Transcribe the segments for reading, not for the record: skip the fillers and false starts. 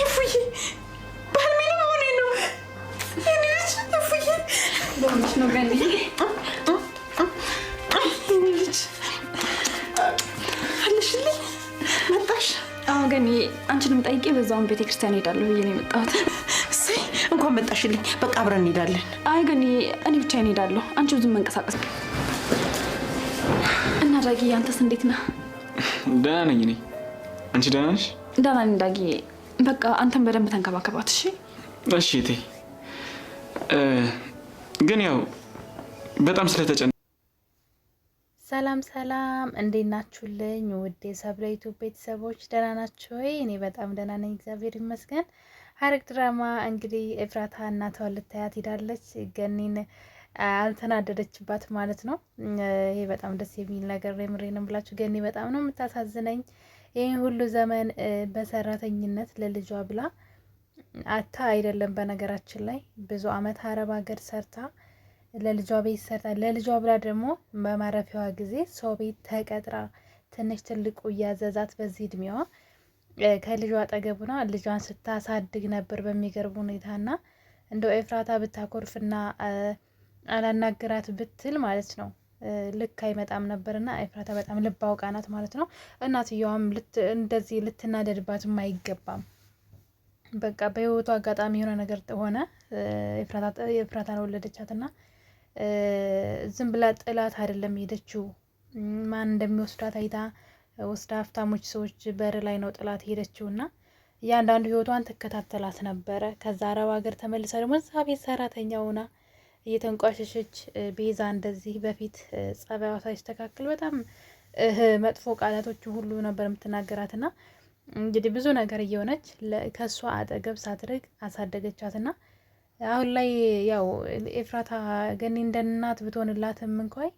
እፉዬ ባልሜ ነው ሆኔ ነው ልጅ እፉዬ በሆነች ነው ገኒ ልጅ አለሽልኝ መጣሽ? አዎ ገኒ አንቺንም ጠይቄ በዛውን ቤተክርስቲያን ሄዳለሁ ብዬ ነው የመጣሁት። እሰይ እንኳን መጣሽልኝ። በቃ አብረን እንሄዳለን። አይ ገኒ እኔ ብቻዬን እሄዳለሁ። አንቺ ብዙም መንቀሳቀስ እና ዳጊ አንተስ እንዴት ነህ? ደህና ነኝ እኔ። አንቺ ደህና ነሽ? ደህና ነኝ ዳጊ። በቃ አንተን በደንብ ተንከባከባት እሺ? እሺ እቴ። ግን ያው በጣም ስለተጨነቅኩ። ሰላም ሰላም፣ እንዴት ናችሁልኝ? ውድ የሰብለ ዩቲዩብ ቤተሰቦች ደህና ናችሁ ወይ? እኔ በጣም ደህና ነኝ እግዚአብሔር ይመስገን። ሐረግ ድራማ እንግዲህ ኤፍራታ እናቷን ልታያት ሄዳለች። ገኒን አልተናደደችባት ማለት ነው። ይሄ በጣም ደስ የሚል ነገር የምሬንም ብላችሁ ገኒ በጣም ነው የምታሳዝነኝ። ይህን ሁሉ ዘመን በሰራተኝነት ለልጇ ብላ አታ አይደለም። በነገራችን ላይ ብዙ አመት አረብ ሀገር ሰርታ ለልጇ ቤት ሰርታ ለልጇ ብላ ደግሞ በማረፊያዋ ጊዜ ሰው ቤት ተቀጥራ ትንሽ ትልቁ እያዘዛት በዚህ እድሜዋ ከልጇ አጠገቡና ልጇን ስታሳድግ ነበር በሚገርም ሁኔታና እንደው ኤፍራታ ብታኮርፍና አላናገራት ብትል ማለት ነው ልክ አይመጣም ነበርና ኤፍራታ በጣም ልብ አውቃ ናት ማለት ነው። እናትየዋም እንደዚህ ልትናደድባትም አይገባም። በቃ በህይወቱ አጋጣሚ የሆነ ነገር ሆነ። ኤፍራታን ወለደቻትና ዝም ብላ ጥላት አይደለም ሄደችው። ማን እንደሚወስዳት አይታ ወስዳ ሀብታሞች ሰዎች በር ላይ ነው ጥላት ሄደችውና እያንዳንዱ ህይወቷን ትከታተላት ነበረ። ከዛ አረብ ሀገር ተመልሳ ደግሞ እዛ ቤት ሰራተኛ ሆና እየተንቋሸሸች ቤዛ እንደዚህ በፊት ጸባይዋ ሳይስተካከል በጣም መጥፎ ቃላቶች ሁሉ ነበር የምትናገራትና እንግዲህ ብዙ ነገር እየሆነች ከሷ አጠገብ ሳትርቅ አሳደገቻትና አሁን ላይ ያው ኤፍራታ ገኒ እንደ እናት ብትሆንላትም እንኳን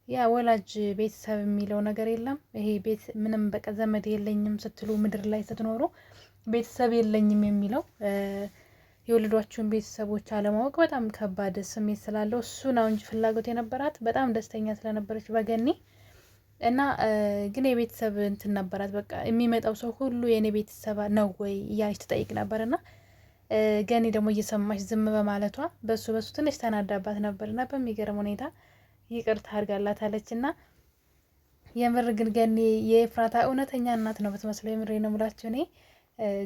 ያ ወላጅ ቤተሰብ የሚለው ነገር የለም። ይሄ ቤት ምንም በቃ ዘመድ የለኝም ስትሉ ምድር ላይ ስትኖሩ ቤተሰብ የለኝም የሚለው የወለዷችሁን ቤተሰቦች አለማወቅ በጣም ከባድ ስሜት ስላለው እሱ ነው እንጂ ፍላጎት የነበራት በጣም ደስተኛ ስለነበረች በገኒ እና ግን የቤተሰብ እንትን ነበራት። በቃ የሚመጣው ሰው ሁሉ የኔ ቤተሰብ ነው ወይ እያለች ትጠይቅ ነበርና ገኒ ደግሞ እየሰማች ዝም በማለቷ በሱ ትንሽ ተናዳባት ነበርና በሚገርም ሁኔታ ይቅርታ አድርጋላታለች። እና የምር ግን ገኒ የኤፍራታ እውነተኛ እናት ነው በተመስለው የምሬ ነው ብላችሁ እኔ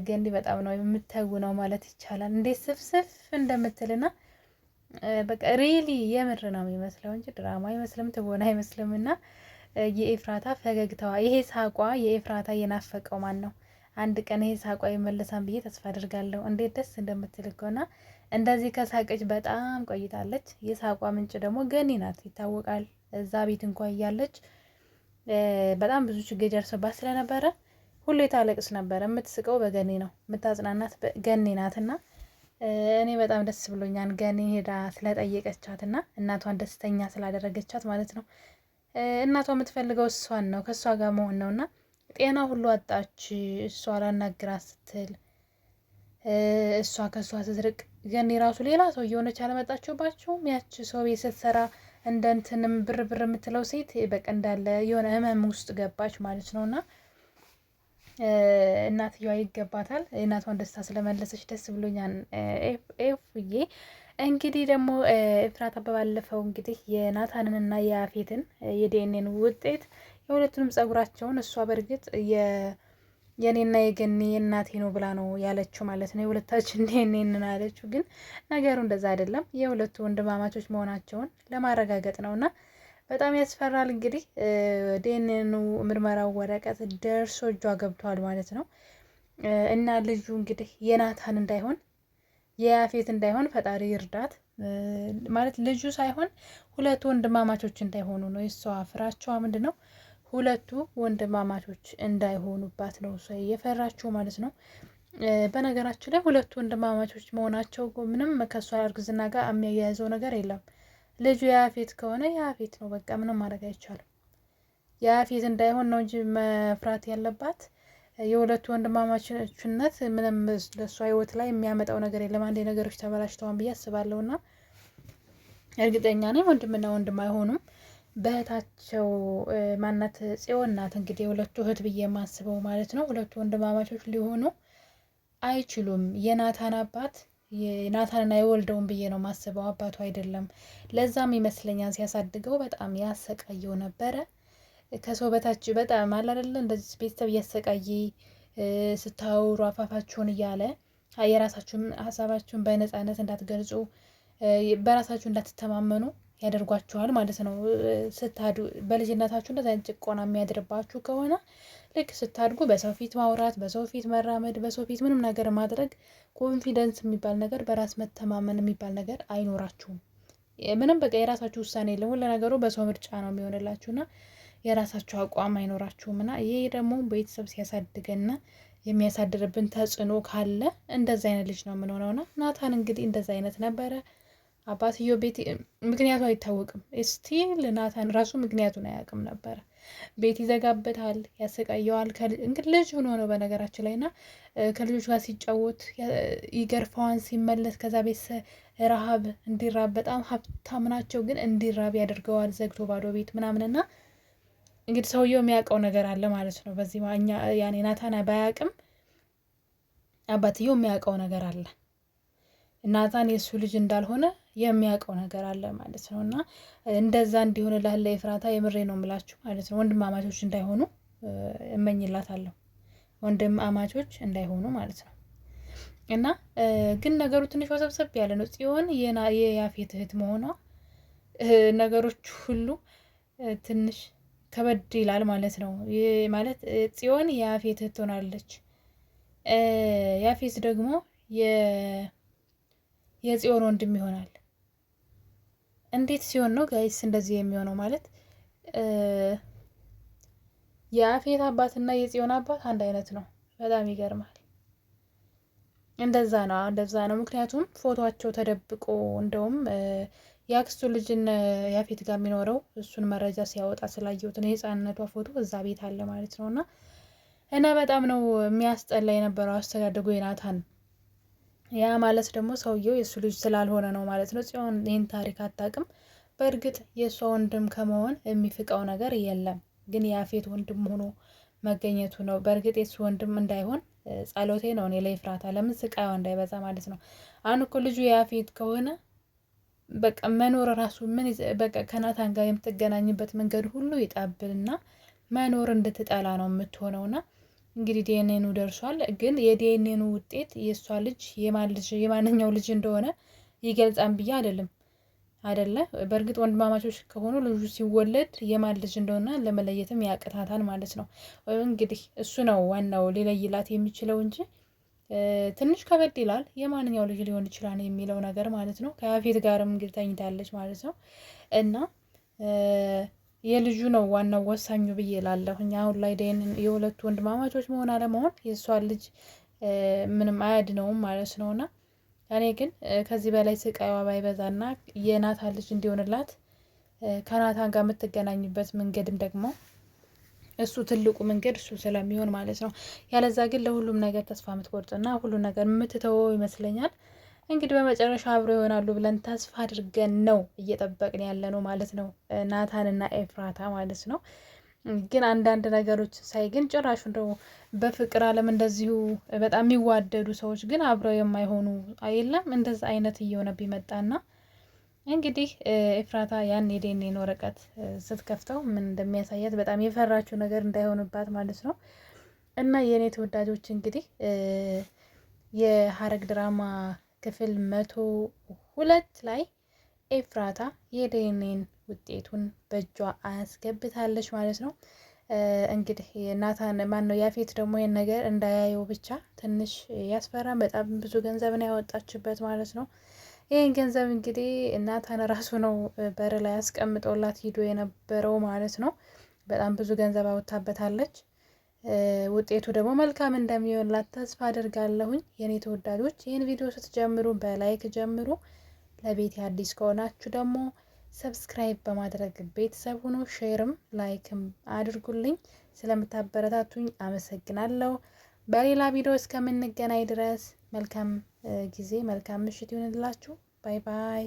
ገኒ በጣም ነው የምትተውነው ማለት ይቻላል። እንዴት ስፍስፍ እንደምትልና በቃ ሪሊ የምር ነው የሚመስለው እንጂ ድራማ አይመስልም፣ ትወና አይመስልምና የኤፍራታ ፈገግታዋ ይሄ ሳቋ የኤፍራታ የናፈቀው ማን ነው? አንድ ቀን ይሄ ሳቋ ይመለሳን ብዬ ተስፋ አድርጋለሁ። እንዴት ደስ እንደምትል እኮና እንደዚህ ከሳቀች በጣም ቆይታለች። የሳቋ ምንጭ ደግሞ ገኒ ናት ይታወቃል። እዛ ቤት እንኳን እያለች በጣም ብዙ ችግር ደርሶባት ስለነበረ ሁሌ ታለቅስ ነበር። የምትስቀው በገኒ ነው፣ የምታጽናናት ገኒ ናትና እኔ በጣም ደስ ብሎኛል ገኒ ሄዳ ስለጠየቀቻትና እናቷን ደስተኛ ስላደረገቻት ማለት ነው። እናቷ የምትፈልገው እሷን ነው፣ ከእሷ ጋር መሆን ነውና ጤና ሁሉ አጣች። እሷ ላናግራት ስትል እሷ ከእሷ ስትርቅ ገኒ ራሱ ሌላ ሰው እየሆነች አለመጣችሁባችሁም? ያች ሰው ቤት ስትሰራ እንደ እንትንም ብር የምትለው ሴት በቃ እንዳለ የሆነ ህመም ውስጥ ገባች ማለት ነውና እናትየዋ ይገባታል። እናቷን ደስታ ስለመለሰች ደስ ብሎኛል ኤፍዬ። እንግዲህ ደግሞ ኤፍራታ ባለፈው እንግዲህ የናታንንና የያፌትን የዲኤንኤን ውጤት የሁለቱንም ጸጉራቸውን እሷ በእርግጥ የኔና የገኒ እናቴ ነው ብላ ነው ያለችው ማለት ነው። የሁለታችን ዲኤንኤን አለችው፣ ግን ነገሩ እንደዛ አይደለም። የሁለቱ ወንድማማቾች መሆናቸውን ለማረጋገጥ ነውና በጣም ያስፈራል። እንግዲህ ዲኤንኤኑ ምርመራው ወረቀት ደርሶ እጇ ገብቷል ማለት ነው። እና ልጁ እንግዲህ የናታን እንዳይሆን የያፌት እንዳይሆን ፈጣሪ ይርዳት ማለት ልጁ ሳይሆን ሁለቱ ወንድማማቾች እንዳይሆኑ ነው የሷ ፍራቻዋ። ምንድን ነው ሁለቱ ወንድማማቾች እንዳይሆኑባት ነው እሷ የፈራችው ማለት ነው። በነገራችን ላይ ሁለቱ ወንድማማቾች መሆናቸው ምንም ከሷ እርግዝና ጋር የሚያያይዘው ነገር የለም። ልጁ የያፌት ከሆነ የያፌት ነው፣ በቃ ምንም ማድረግ አይቻልም። የያፌት እንዳይሆን ነው እንጂ መፍራት ያለባት የሁለቱ ወንድማማችነት ምንም ለእሷ ህይወት ላይ የሚያመጣው ነገር የለም። አንዴ ነገሮች ተበላሽተዋን ብዬ አስባለሁና እርግጠኛ ነኝ ወንድምና ወንድም አይሆኑም። በእህታቸው ማናት ጽዮን ናት እንግዲህ የሁለቱ እህት ብዬ የማስበው ማለት ነው። ሁለቱ ወንድማማቾች ሊሆኑ አይችሉም። የናታን አባት ናታንን አይወልደውም ብዬ ነው ማስበው፣ አባቱ አይደለም። ለዛም ይመስለኛል ሲያሳድገው በጣም ያሰቃየው ነበረ። ከሰው በታች በጣም አለ አይደለ እንደዚህ ቤተሰብ እያሰቃየ ስታወሩ አፋፋችሁን እያለ የራሳችሁን ሀሳባችሁን በነፃነት እንዳትገልጹ በራሳችሁ እንዳትተማመኑ ያደርጓችኋል ማለት ነው። ስታዱ በልጅነታችሁ እንደዛ አይነት ጭቆና የሚያድርባችሁ ከሆነ ልክ ስታድጉ በሰው ፊት ማውራት፣ በሰው ፊት መራመድ፣ በሰው ፊት ምንም ነገር ማድረግ ኮንፊደንስ የሚባል ነገር በራስ መተማመን የሚባል ነገር አይኖራችሁም። ምንም በቃ የራሳችሁ ውሳኔ የለም። ሁሉ ነገሩ በሰው ምርጫ ነው የሚሆንላችሁና የራሳችሁ አቋም አይኖራችሁም። እና ይሄ ደግሞ ቤተሰብ ሲያሳድገና የሚያሳድርብን ተጽዕኖ ካለ እንደዛ አይነት ልጅ ነው የምንሆነውና ናታን እንግዲህ እንደዛ አይነት ነበረ። አባትየው ቤት ምክንያቱ አይታወቅም። ስቲል ናታን ራሱ ምክንያቱን አያውቅም ነበረ። ቤት ይዘጋበታል፣ ያሰቃየዋል። እንግዲህ ልጅ ሆኖ ነው በነገራችን ላይ እና ከልጆች ጋር ሲጫወት ይገርፈዋን ሲመለስ ከዛ ቤት ረሃብ እንዲራብ በጣም ሀብታም ናቸው፣ ግን እንዲራብ ያደርገዋል ዘግቶ ባዶ ቤት ምናምንና እንግዲህ ሰውየው የሚያውቀው ነገር አለ ማለት ነው። በዚህ ያኔ ናታን ባያውቅም አባትየው የሚያውቀው ነገር አለ። ናታን የእሱ ልጅ እንዳልሆነ የሚያውቀው ነገር አለ ማለት ነው። እና እንደዛ እንዲሆን ላለ ኤፍራታ የምሬ ነው የምላችሁ ማለት ነው። ወንድም አማቾች እንዳይሆኑ እመኝላታለሁ። ወንድም አማቾች እንዳይሆኑ ማለት ነው። እና ግን ነገሩ ትንሽ ወሰብሰብ ያለ ነው። ጽዮን የያፌት እህት መሆኗ ነገሮች ሁሉ ትንሽ ከበድ ይላል ማለት ነው። ማለት ጽዮን የያፌት እህት ትሆናለች። ያፌት ደግሞ የጽዮን ወንድም ይሆናል። እንዴት ሲሆን ነው ጋይስ እንደዚህ የሚሆነው? ማለት የያፌት አባትና የጽዮን አባት አንድ አይነት ነው። በጣም ይገርማል። እንደዛ ነው። ምክንያቱም ፎቶቸው ተደብቆ እንደውም የአክስቱ ልጅን ያፌት ጋር የሚኖረው እሱን መረጃ ሲያወጣ ስላየሁት ነው። የህፃንነቷ ፎቶ እዛ ቤት አለ ማለት ነው። እና በጣም ነው የሚያስጠላ የነበረው አስተዳደጉ የናታን። ያ ማለት ደግሞ ሰውየው የእሱ ልጅ ስላልሆነ ነው ማለት ነው። ጽዮን ይህን ታሪክ አታውቅም። በእርግጥ የእሷ ወንድም ከመሆን የሚፍቀው ነገር የለም፣ ግን የያፌት ወንድም ሆኖ መገኘቱ ነው። በእርግጥ የእሱ ወንድም እንዳይሆን ጸሎቴ ነው እኔ ለኤፍራታ፣ ለምን ስቃዩ እንዳይበዛ ማለት ነው። አሁን እኮ ልጁ የያፌት ከሆነ በቃ መኖር ራሱ ምን በቃ ከናታን ጋር የምትገናኝበት መንገድ ሁሉ ይጣብልና መኖር እንድትጠላ ነው የምትሆነውና እንግዲህ ዲኤንኤኑ ደርሷል። ግን የዲኤንኤኑ ውጤት የእሷ ልጅ የማንኛው ልጅ እንደሆነ ይገልጻን ብዬ አይደለ። በእርግጥ ወንድማማቾች ከሆኑ ልጁ ሲወለድ የማን ልጅ እንደሆነ ለመለየትም ያቅታታል ማለት ነው። እንግዲህ እሱ ነው ዋናው ሊለይላት የሚችለው እንጂ ትንሽ ከበድ ይላል። የማንኛው ልጅ ሊሆን ይችላል የሚለው ነገር ማለት ነው። ከያፌት ጋርም እንግዲህ ተኝታለች ማለት ነው። እና የልጁ ነው ዋናው ወሳኙ ብዬ ላለሁኝ። አሁን ላይ የሁለቱ ወንድማማቾች መሆን አለመሆን የእሷን ልጅ ምንም አያድነውም ማለት ነው። እና እኔ ግን ከዚህ በላይ ስቃይዋ ባይበዛና የናታን ልጅ እንዲሆንላት ከናታን ጋር የምትገናኝበት መንገድም ደግሞ እሱ ትልቁ መንገድ እሱ ስለሚሆን ማለት ነው። ያለዛ ግን ለሁሉም ነገር ተስፋ የምትቆርጥና ሁሉም ነገር የምትተወው ይመስለኛል። እንግዲህ በመጨረሻ አብረው ይሆናሉ ብለን ተስፋ አድርገን ነው እየጠበቅን ያለ ነው ማለት ነው፣ ናታንና ኤፍራታ ማለት ነው። ግን አንዳንድ ነገሮች ሳይ ግን ጭራሹ እንደው በፍቅር ዓለም እንደዚሁ በጣም የሚዋደዱ ሰዎች ግን አብረው የማይሆኑ የለም። እንደዛ አይነት እየሆነ ቢመጣና እንግዲህ ኤፍራታ ያን የዲኤንኤ ወረቀት ስትከፍተው ምን እንደሚያሳያት በጣም የፈራችው ነገር እንዳይሆንባት ማለት ነው። እና የእኔ ተወዳጆች እንግዲህ የሐረግ ድራማ ክፍል 102 ላይ ኤፍራታ የዲኤንኤን ውጤቱን በእጇ አስገብታለች ማለት ነው። እንግዲህ ናታን ማነው ያፌት ደግሞ ይህን ነገር እንዳያየው ብቻ ትንሽ ያስፈራን። በጣም ብዙ ገንዘብን ያወጣችበት ማለት ነው። ይህን ገንዘብ እንግዲህ ናታን ራሱ ነው በር ላይ አስቀምጦላት ሂዶ የነበረው ማለት ነው። በጣም ብዙ ገንዘብ አወጣበታለች። ውጤቱ ደግሞ መልካም እንደሚሆንላት ተስፋ አድርጋለሁኝ። የኔ ተወዳጆች ይህን ቪዲዮ ስትጀምሩ በላይክ ጀምሩ። ለቤት አዲስ ከሆናችሁ ደግሞ ሰብስክራይብ በማድረግ ቤተሰብ ሁኑ። ሼርም ላይክም አድርጉልኝ። ስለምታበረታቱኝ አመሰግናለሁ። በሌላ ቪዲዮ እስከምንገናኝ ድረስ መልካም ጊዜ መልካም ምሽት ይሁንላችሁ። ባይ ባይ።